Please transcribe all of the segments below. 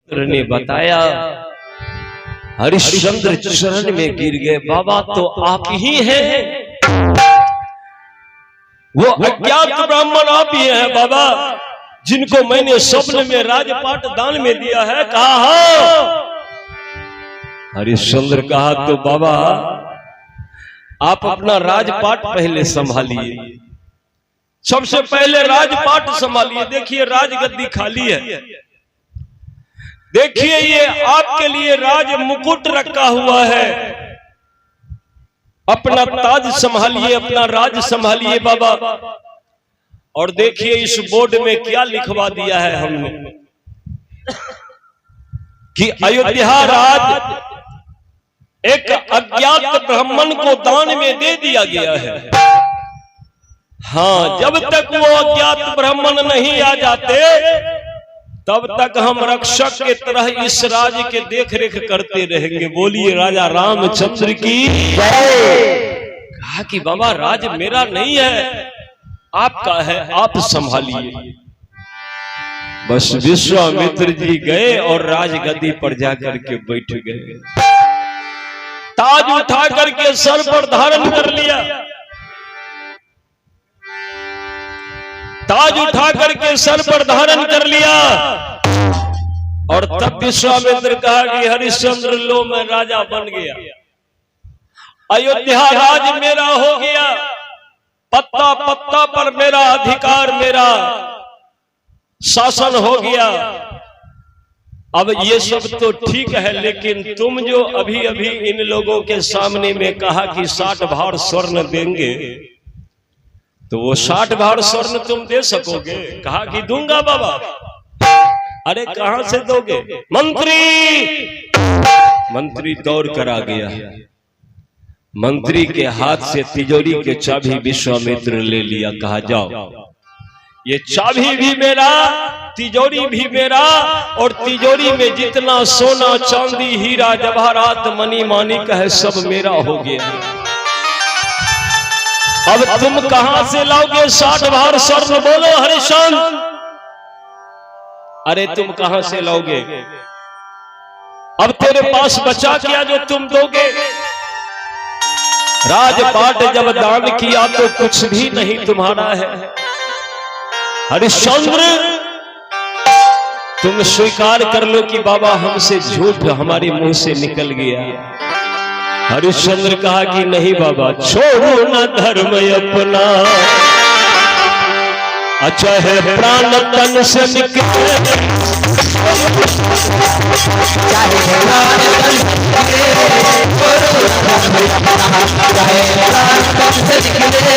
ने बताया, हरिश्चंद्र चरण में गिर गए। बाबा तो आप ही हैं, वो अज्ञात ब्राह्मण आप ही हैं बाबा, जिनको मैंने स्वप्न में राजपाट दान में दिया है। कहा हाँ। हरिश्चंद्र कहा तो बाबा आप अपना राजपाट पहले संभालिए, सबसे पहले राजपाट संभालिए। देखिए राजगद्दी खाली है, देखिए ये आपके लिए राज मुकुट रखा हुआ है, अपना ताज संभालिए, अपना राज संभालिए बाबा। और देखिए इस बोर्ड में क्या लिखवा दिया है हमने कि अयोध्या राज एक अज्ञात ब्राह्मण को दान में दे दिया गया है। हाँ, जब तक वो अज्ञात ब्राह्मण नहीं आ जाते तब तक हम रक्षक के तरह इस राज के देख रेख करते रहेंगे। बोलिए राजा रामचंद्र की जय। कहा कि बाबा राज मेरा नहीं है, आपका है, आप संभालिए। बस विश्वामित्र जी गए और राजगद्दी पर जाकर के बैठ गए, ताज उठा करके सर पर धारण कर लिया, ताज उठा करके सर पर धारण कर लिया। और तब विश्वामित्र कहा कि हरिश्चंद्र लो मैं राजा बन गया, अयोध्या राज मेरा हो गया, पत्ता पत्ता पर मेरा अधिकार, मेरा शासन हो गया। अब ये सब तो ठीक है, लेकिन तुम जो अभी अभी इन लोगों के सामने में कहा कि 60 भार स्वर्ण देंगे, तो वो 60 भार स्वर्ण तुम दे सकोगे? कहा कि दूंगा बाबा। अरे कहां से दोगे? मंत्री दौड़ कर आ गया, मंत्री के हाथ से तिजोरी के चाबी विश्वामित्र ले लिया। कहा जाओ, ये चाबी भी मेरा, तिजोरी भी मेरा, और तिजोरी में जितना सोना चांदी हीरा जवाहरात मणि माणिक है सब मेरा हो गया। अब तुम कहां से लाओगे 60 भार स्वर्ण? बोलो हरिश्चंद्र, अरे तुम कहां से लाओगे? अब तेरे पास बचा क्या जो तुम दोगे? राजपाट जब दान किया तो कुछ भी नहीं तुम्हारा है। हरिश्चंद्र तुम स्वीकार कर लो कि बाबा हमसे झूठ हमारे मुंह से निकल गया। हरिश्चंद्र कहा कि नहीं बाबा, छोड़ो न धर्म अपना, अच्छा है प्राण तन से निकले, चाहे प्राण तन से निकले,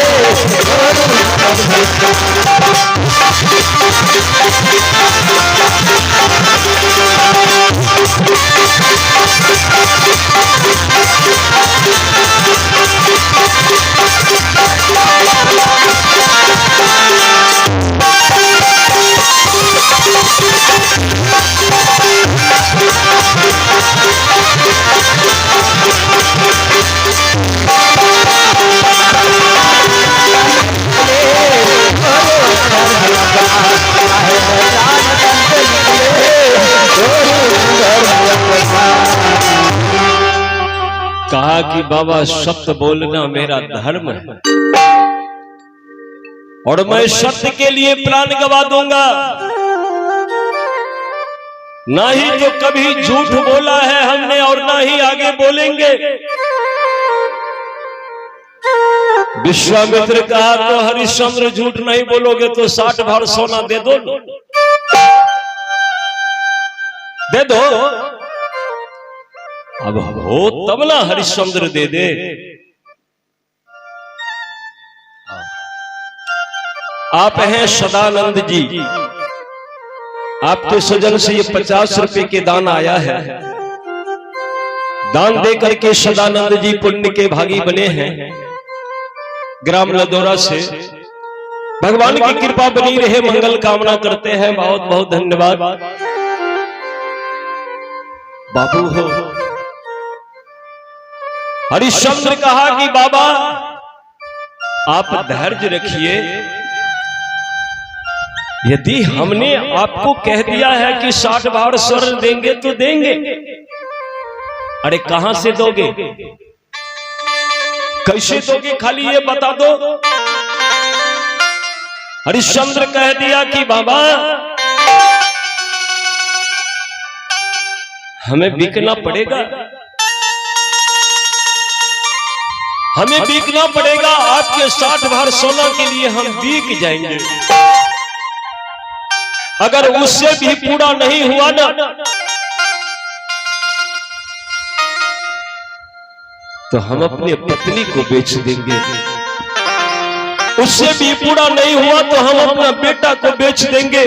कहा कि बाबा सत्य बोलना मेरा धर्म है और मैं सत्य के लिए प्राण गवा दूंगा, ना ही तो कभी झूठ बोला है हमने और ना ही आगे बोलेंगे। विश्वामित्र कहा तो हरिश्चंद्र झूठ नहीं बोलोगे तो 60 भार सोना दे दो, दे दो। अब हो तब ना हरिश्चंद्र दे दे। आप हैं सदानंद जी, आपके स्वजन से ये 50 रुपए के दान आया है। दान दे करके सदानंद जी पुण्य के भागी बने हैं। ग्राम लदौरा से भगवान की कृपा बनी रहे, मंगल कामना करते हैं। बहुत बहुत धन्यवाद बाबू हो। हरिश्चंद्र कहा कि बाबा आप धैर्य रखिए, यदि हमने आपको कह दिया है कि 60 बार स्वर्ण देंगे तो देंगे। अरे कहां से दोगे, कैसे दोगे, खाली ये बता दो। हरिश्चंद्र कह दिया कि बाबा हमें बिकना पड़ेगा, हमें बिकना पड़ेगा, आपके 60 भार सोना के लिए हम बिक जाएंगे। अगर उससे भी पूरा नहीं हुआ ना तो हम अपनी पत्नी को बेच देंगे, उससे भी पूरा नहीं हुआ तो हम अपना बेटा को बेच देंगे,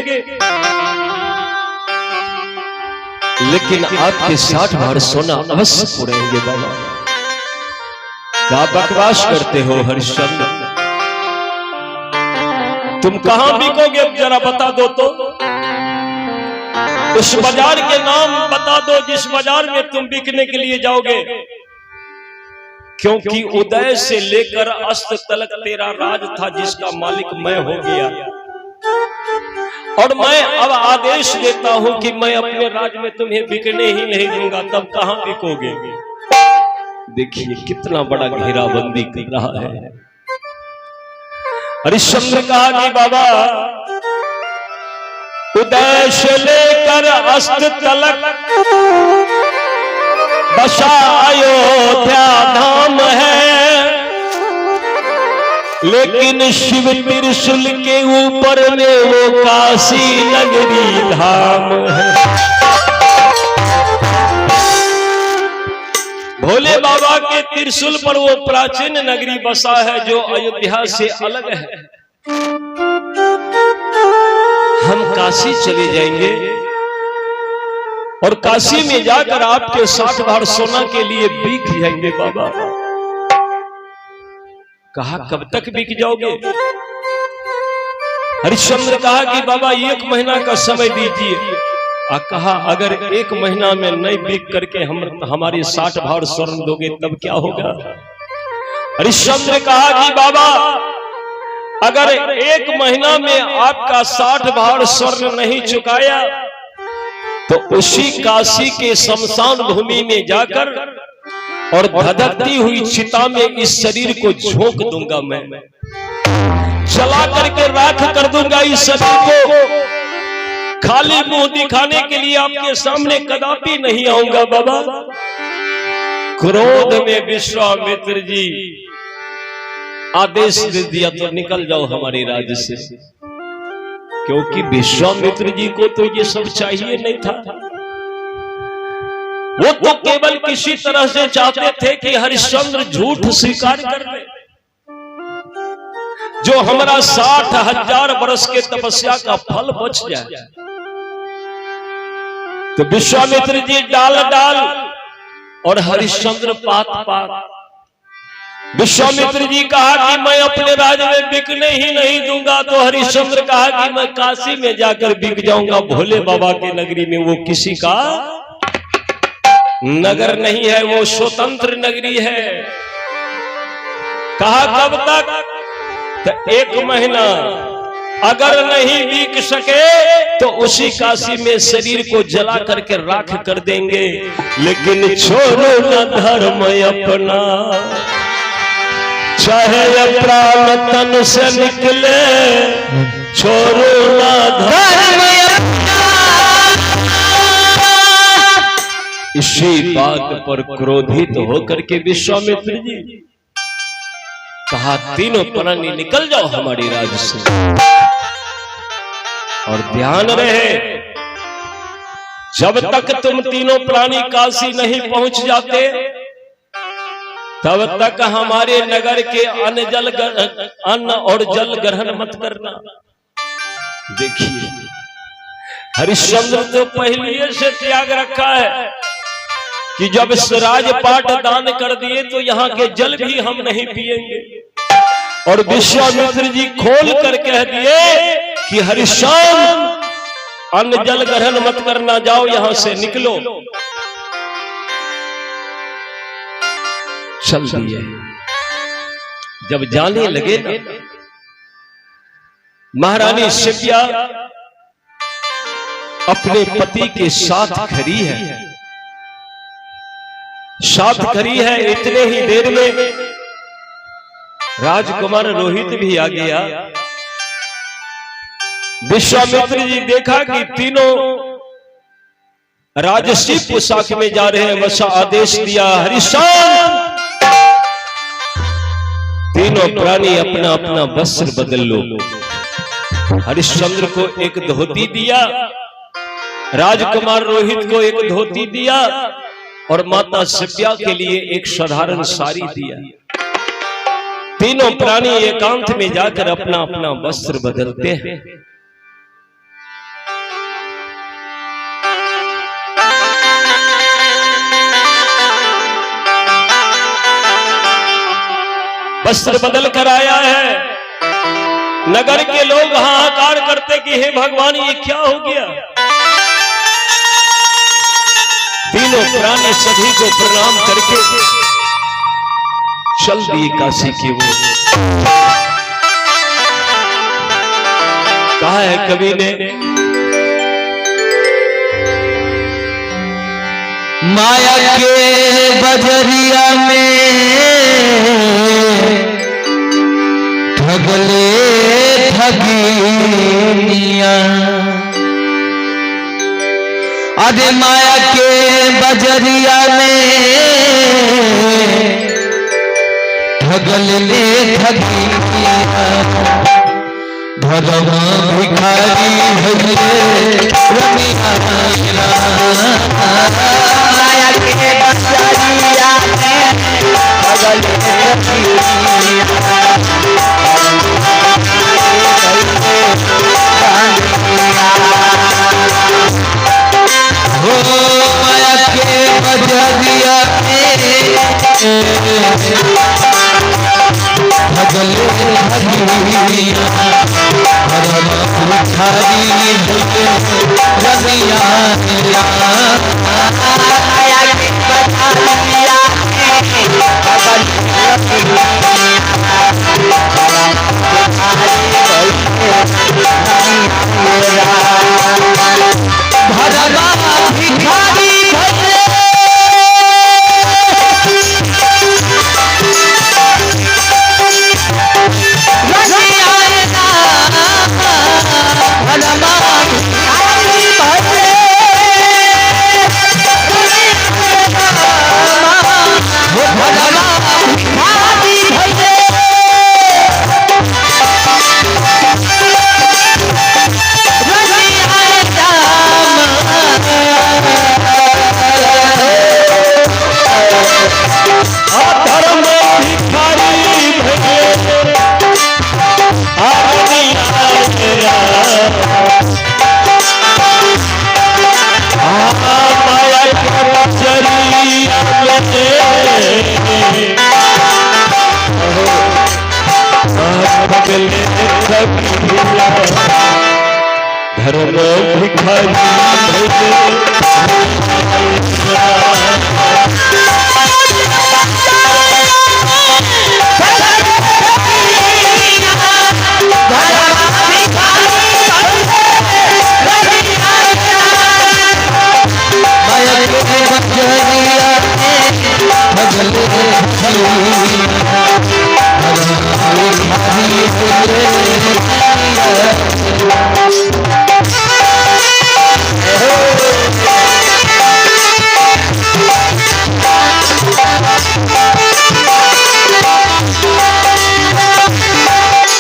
लेकिन आपके 60 भार सोना अवश्य पूरेंगे। बाबा क्या बकवास करते हो हरिश्चंद्र, तुम कहां बिकोगे जरा बता दो तो, उस बाजार के नाम बता दो जिस बाजार में तुम बिकने के लिए जाओगे, क्योंकि उदय से लेकर अस्त तक तेरा राज था जिसका मालिक मैं हो गया, और मैं अब आदेश देता हूं कि मैं अपने राज में तुम्हें बिकने ही नहीं दूंगा, तब कहां बिकोगे। देखिए कितना बड़ा घेराबंदी कर रहा है। हरिश्चंद्र कहा कि बाबा उदय से लेकर अस्त तलक बसा अयोध्या धाम है, लेकिन शिव त्रिशूल के ऊपर में वो काशी नगरी धाम है। भोले बाबा के त्रिशूल पर वो प्राचीन नगरी बसा है जो अयोध्या से अलग है। हम काशी चले जाएंगे और काशी में जाकर आपके 60 भार सोना के लिए बिक जाएंगे। बाबा कहा कब तक बिक जाओगे। हरिश्चंद्र कहा कि बाबा 1 महीना का समय दीजिए। कहा अगर 1 महीना में नहीं बिक करके हमारे 60 भार स्वर्ण दोगे तब क्या होगा। हरिश्चंद्र कहा कि बाबा अगर 1 महीना में आपका 60 भार स्वर्ण नहीं चुकाया तो उसी काशी के शमशान भूमि में जाकर और धधकती हुई चिता में इस शरीर को झोंक दूंगा, मैं जला करके राख कर दूंगा इस शरीर को। खाली मुंह दिखाने के लिए आपके सामने कदापि नहीं आऊंगा। बाबा क्रोध में विश्वामित्र जी आदेश दे दिया तो निकल जाओ हमारे राज्य से, क्योंकि विश्वामित्र जी को तो ये सब चाहिए नहीं था। वो तो केवल किसी तरह से चाहते थे कि हरिश्चंद्र झूठ स्वीकार कर ले, जो हमारा 60,000 वर्ष के तपस्या का फल बच जाए। तो विश्वामित्र जी डाल डाल और हरिश्चंद्र पात पात। विश्वामित्र जी कहा कि मैं अपने राज्य में बिकने ही नहीं दूंगा, तो हरिश्चंद्र कहा कि मैं काशी में जाकर बिक जाऊंगा। भोले बाबा के नगरी में वो किसी का नगर नहीं है, वो स्वतंत्र नगरी है। कहा कब तक, तो 1 महीना। अगर नहीं बिक सके तो उसी काशी में शरीर को जला करके राख कर देंगे, लेकिन छोड़ो न धर्म अपना, चाहे प्राण तन से निकले, छोड़ो न धर्म अपना। इसी बात पर क्रोधित होकर के विश्वामित्र जी कहा 3 प्राणी निकल जाओ हमारे राज्य से। और ध्यान रहे जब तक तुम 3 प्राणी काशी नहीं पहुंच जाते तब तक हमारे नगर के अन्न और जल ग्रहण मत करना। देखिए हरिश्चंद्र तो पहले से त्याग रखा है कि जब राजपाट दान कर दिए तो यहाँ के जल भी हम नहीं पिएंगे। और विश्वामित्र जी खोल कर कह दिए कि हरिश्चंद्र अन्न जल ग्रहण मत करना, जाओ यहां से निकलो। चल दिए। जब जाने लगे ना महारानी शिव्या अपने पति के साथ खड़ी है, साथ खड़ी है। इतने ही देर में राजकुमार रोहित भी आ गया। विश्वामित्र जी देखा कि तीनों राजसी पोशाक में जा रहे हैं। वैसा आदेश दिया, हरिश्चंद्र तीनों प्राणी अपना अपना वस्त्र बदल लो। हरिश्चंद्र को एक धोती दिया, राजकुमार रोहित को एक धोती दिया और माता शिव्या के लिए एक साधारण साड़ी दिया। तीनों प्राणी एकांत में जाकर अपना अपना वस्त्र बदलते हैं। वस्त्र बदल कर आया है। नगर के लोग हाहाकार करते कि हे भगवान ये क्या हो गया। तीनों प्राणी सभी को प्रणाम करके चल दिए काशी की ओर। कहा है कवि ने, माया के बजरिया में ठगले ठगिनिया। अरे माया के बजरिया में ठगले ठगिनिया। धर्मा भिखारी भजरे रमिया। माया के बजरिया में ठगले ठगिनिया। हो माया के बजरिया भगले भगिया। धर्मा भिखारी रमिया। माया के बजरिया धर्म भिखारी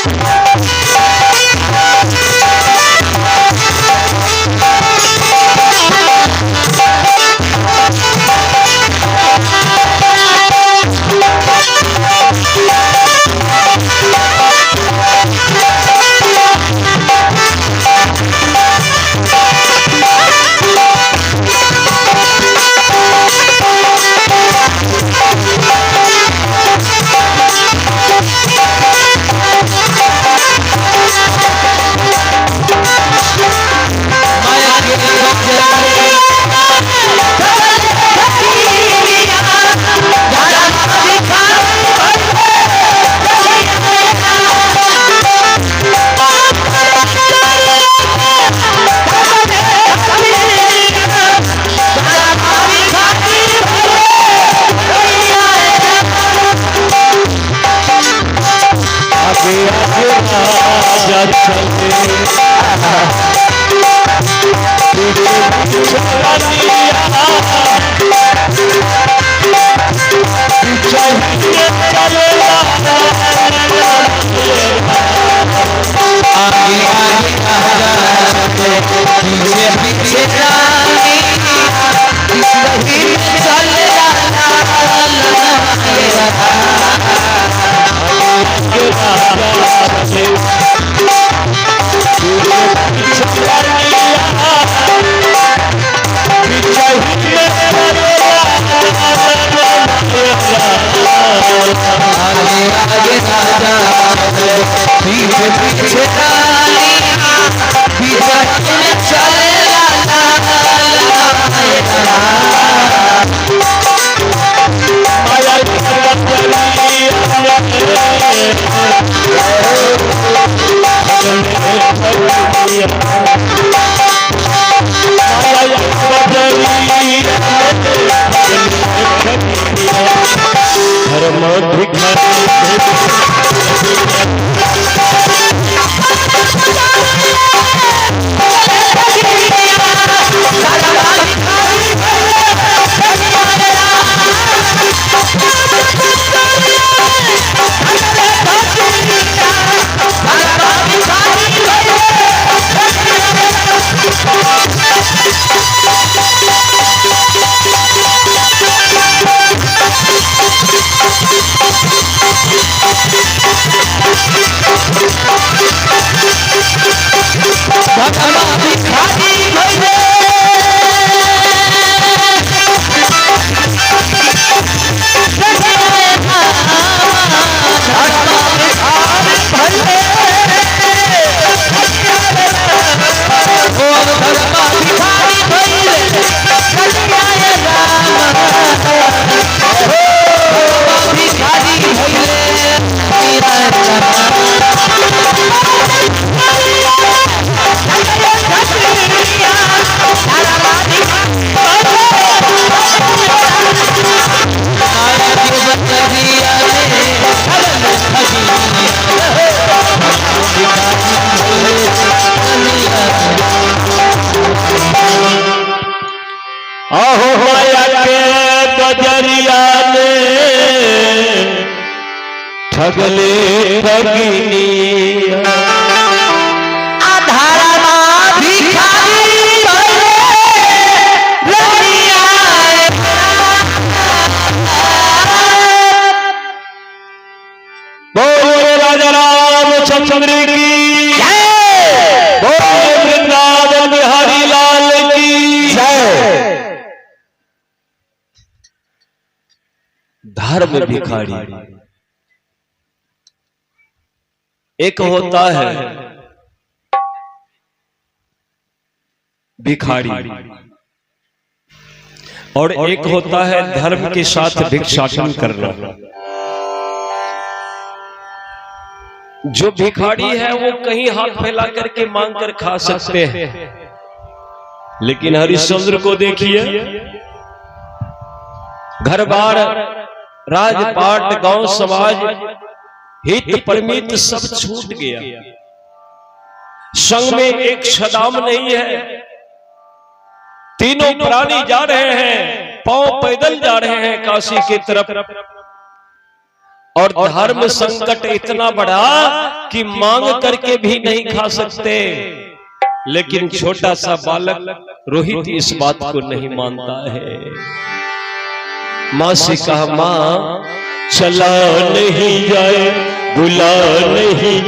चले आगे आगे पीछे पीछे रानी रही चल आगे आगे राजा पीछे पीछे रानी पीछे चले आहो माया के बजरिया ने ठगले ठगिनी आधारमा भिखारी बोले राजा रामचंद्र की जय, बोले वृंदावन बिहारी लाल की जय। धर्म भिखारी एक होता है भिखारी और एक होता है धर्म के साथ भिक्षाटन करना। जो भिखारी है वो कहीं हाथ फैला करके मांग कर खा सकते हैं, लेकिन हरिश्चंद्र को देखिए, घर बार राजपाट गांव समाज हित परमित सब छूट गया। संग में एक छदाम नहीं है, तीनों प्राणी जा रहे हैं, पांव पैदल जा रहे हैं काशी की तरफ। और धर्म संकट इतना बड़ा कि मांग करके भी नहीं खा सकते। लेकिन छोटा सा बालक रोहित इस बात को नहीं मानता है। मां से कहा, मां चला नहीं जाए, बुला नहीं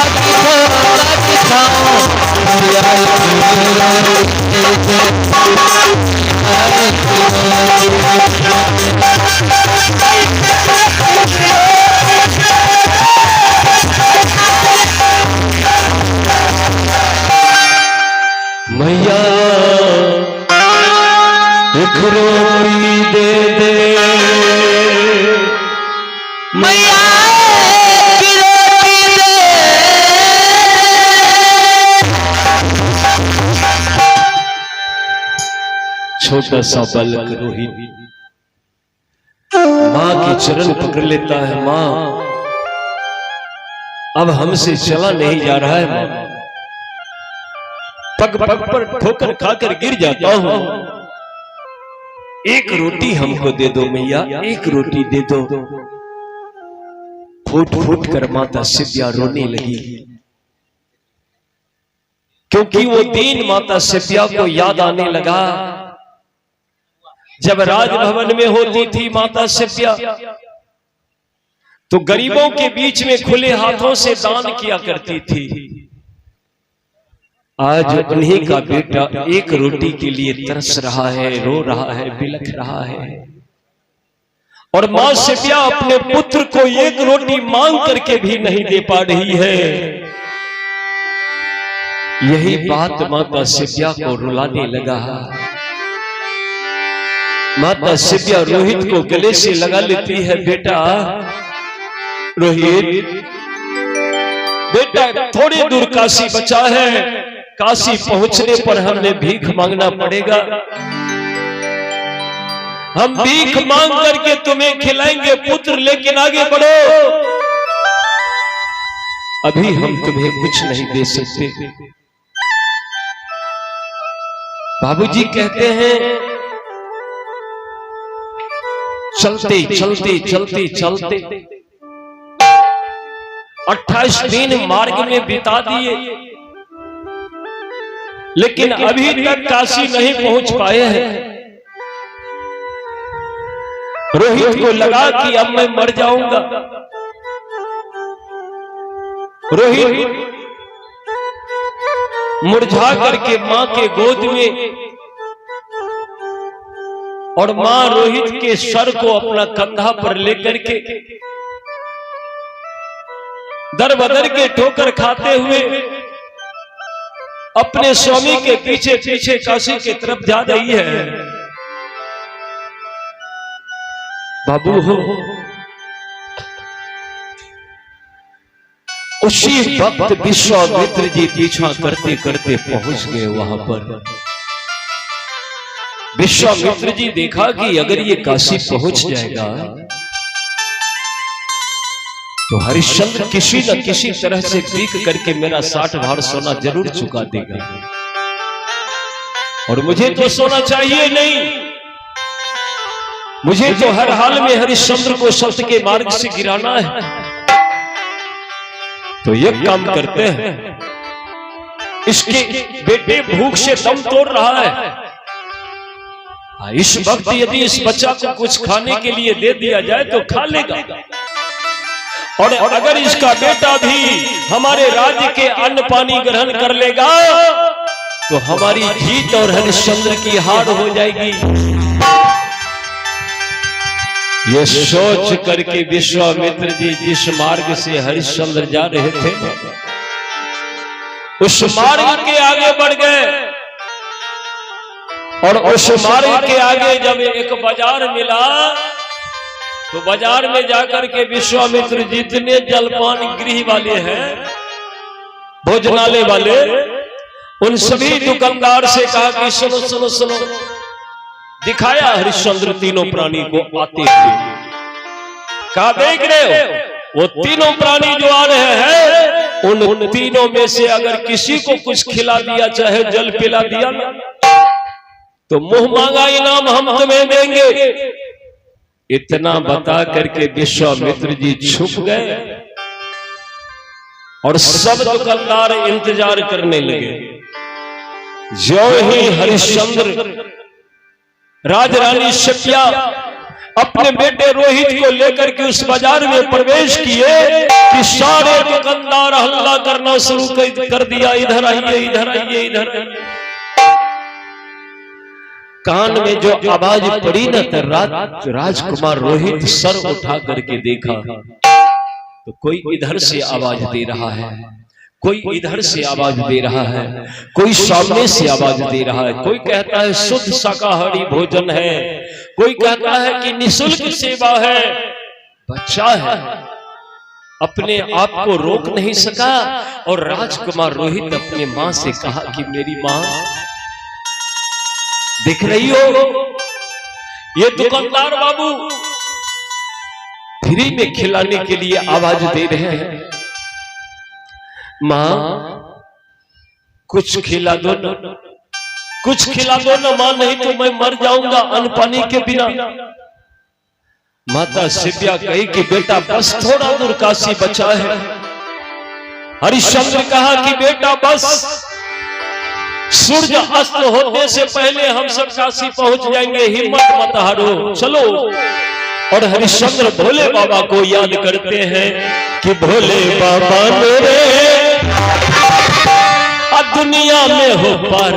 भगवती मैया एक रोटी दे दे, मैया की रोटी दे। छोटा सा बालक रोहित माँ के चरण पकड़ लेता है। माँ अब हमसे चला नहीं जा रहा है माँ, पग पग पर ठोकर खाकर गिर जाता हूं, एक रोटी हमको दे दो मैया, एक रोटी दे दो। फूट फूट कर माता सिव्या रोने लगी, क्योंकि वो दिन माता सिव्या को याद आने लगा जब राजभवन में होती थी माता सिव्या, तो गरीबों के बीच में खुले हाथों से दान किया करती थी। आज उन्हीं का बेटा एक रोटी के लिए तरस रहा है, रो रहा है, बिलख रहा है, और मां सिव्या अपने पुत्र को एक रोटी मांग करके भी नहीं दे पा रही है। यही बात माता सिव्या को रुलाने लगा। माता सिव्या रोहित को गले से लगा लेती है, बेटा रोहित, बेटा थोड़ी दूर काशी बचा है, काशी पहुंचने पर हमें भीख मांगना पड़ेगा, हम भीख मांग करके तुम्हें खिलाएंगे पुत्र, लेकिन आगे बढ़ो, अभी हम तुम्हें कुछ नहीं दे सकते। बाबूजी कहते हैं चलते चलते चलते चलते 28 दिन मार्ग में बिता दिए, लेकिन अभी तक काशी नहीं पहुंच पाए हैं। रोहित को लगा कि अब मैं मर जाऊंगा। रोहित मुरझा करके मां के गोद में, और मां रोहित के सर को अपना कंधा पर लेकर के दर बदर के ठोकर खाते हुए अपने स्वामी के पीछे पीछे काशी की तरफ जा रही है। बाबू हो, उसी वक्त विश्वामित्र जी पीछा करते करते पहुंच गए वहां पर। विश्वामित्र जी देखा कि अगर ये काशी पहुंच जाएगा तो हरिश्चंद्र किसी न किसी तरह से भीख करके मेरा 60 भार सोना जरूर चुका देगा, और मुझे तो सोना चाहिए नहीं, मुझे तो हर हाल में हरिश्चंद्र को सत्य के मार्ग से गिराना है। तो ये काम करते हैं, इसके बेटे भूख से दम तोड़ रहा है, इस वक्त यदि इस बच्चा को कुछ खाने के लिए दे दिया जाए तो खा लेगा, और अगर इसका बेटा भी हमारे राज्य के अन्न पानी ग्रहण कर लेगा तो हमारी जीत और हरिश्चंद्र की हार हो जाएगी। ये सोच करके विश्वामित्र जी जिस मार्ग से हरिश्चंद्र जा रहे थे उस मार्ग के आगे बढ़ गए, और उस मार्ग के आगे जब एक बाजार मिला तो बाजार में जाकर के विश्वामित्र जितने जलपान गृह वाले हैं, भोजनालय वाले, उन सभी दुकानदार से कहा कि सुनो सुनो सुनो, दिखाया हरिश्चंद्र तीनों प्राणी को आते हुए। कहा देख रहे हो, वो तीनों प्राणी जो आ रहे हैं, उन तीनों में से अगर किसी को कुछ खिला दिया, चाहे जल पिला दिया ना, तो मुंह मांगा इनाम हम तुम्हें देंगे। इतना बता करके विश्वामित्र जी छुप गए और सब दुकानदार इंतजार करने लगे। जो ही हरिश्चंद्र राजरानी सिव्या अपने बेटे रोहित को लेकर के उस बाजार में प्रवेश किए कि सारे दुकानदार हल्ला करना शुरू कर दिया, इधर आइए, इधर आइए, इधर आइए। कान में जो आवाज पड़ी न तो राजकुमार रोहित सर उठा करके देखा तो कोई इधर से आवाज दे रहा है, कोई इधर से आवाज दे रहा है, कोई सामने से आवाज दे रहा है। कोई कहता है शुद्ध शाकाहारी भोजन है, कोई कहता है कि निःशुल्क सेवा है। बच्चा है, अपने आप को रोक नहीं सका और राजकुमार रोहित अपने मां से कहा कि मेरी मां दिख रही हो, ये दुकानदार बाबू फ्री में खिलाने के लिए आवाज दे रहे हैं। मां कुछ खिला दो ना, कुछ खिला दो ना मां, नहीं तो मैं मर जाऊंगा अन्न पानी के बिना। माता शिव्या कही कि बेटा बस थोड़ा दूर काशी बचा है। हरिश्चंद्र कहा कि बेटा बस सूर्य अस्त होने से पहले हम सब काशी पहुंच जाएंगे, हिम्मत मत हारो, चलो। और हरिश्चंद्र भोले बाबा को याद करते हैं कि भोले बाबा मेरे दुनिया में हो पार,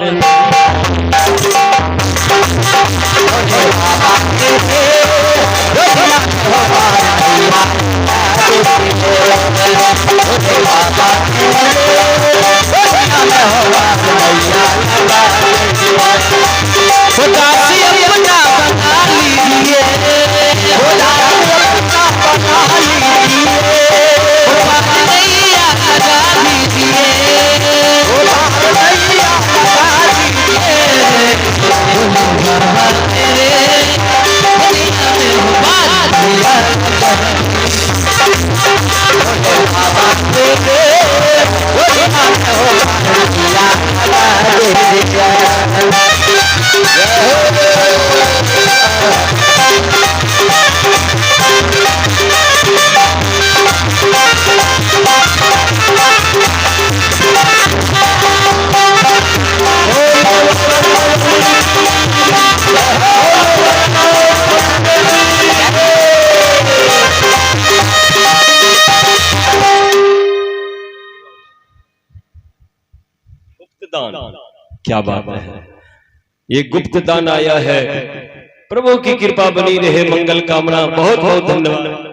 क्या बात है, ये गुप्त दान आया है। प्रभु की कृपा बनी रहे, मंगल कामना। बहुत बहुत धन्यवाद।